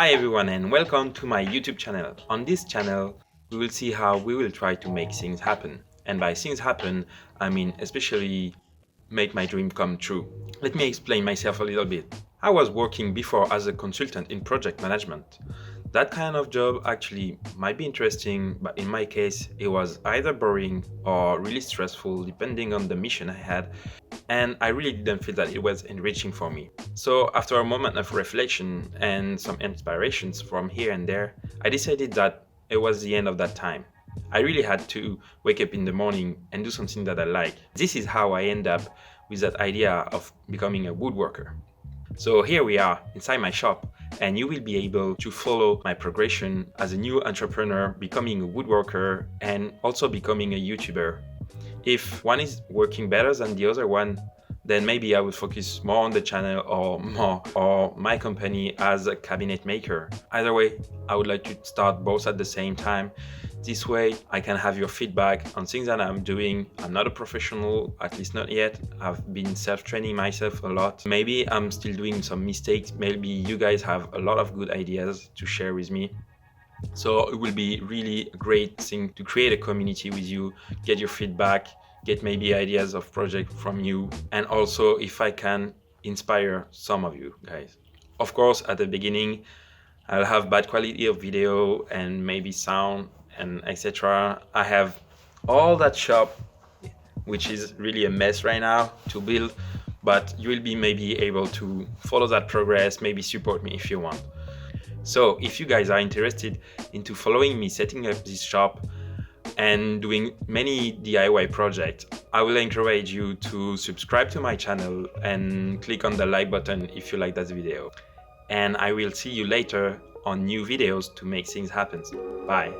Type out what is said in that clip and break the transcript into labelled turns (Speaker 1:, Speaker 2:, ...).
Speaker 1: Hi everyone and welcome to my YouTube channel. On this channel, we will see how we will try to make things happen. And by things happen, I mean especially make my dream come true. Let me explain myself a little bit. I was working before as a consultant in project management. That kind of job actually might be interesting, but in my case, it was either boring or really stressful depending on the mission I had, and I really didn't feel that it was enriching for me. So after a moment of reflection and some inspirations from here and there, I decided that it was the end of that time. I really had to wake up in the morning and do something that I like. This is how I end up with that idea of becoming a woodworker. So here we are inside my shop, and you will be able to follow my progression as a new entrepreneur, becoming a woodworker and also becoming a YouTuber. If one is working better than the other one, then maybe I will focus more on the channel or my company as a cabinet maker. Either way, I would like to start both at the same time. This way I can have your feedback on things that I'm doing. I'm not a professional, at least not yet. I've been self-training myself a lot. Maybe I'm still doing some mistakes. Maybe you guys have a lot of good ideas to share with me. So it will be really a great thing to create a community with you, get your feedback, get maybe ideas of project from you, and also if I can inspire some of you guys. Of course, at the beginning, I'll have bad quality of video and maybe sound and etc. I have all that shop, which is really a mess right now to build, but you will be maybe able to follow that progress, maybe support me if you want. So if you guys are interested into following me setting up this shop and doing many DIY projects, I will encourage you to subscribe to my channel and click on the like button if you like that video. And I will see you later on new videos to make things happen. Bye.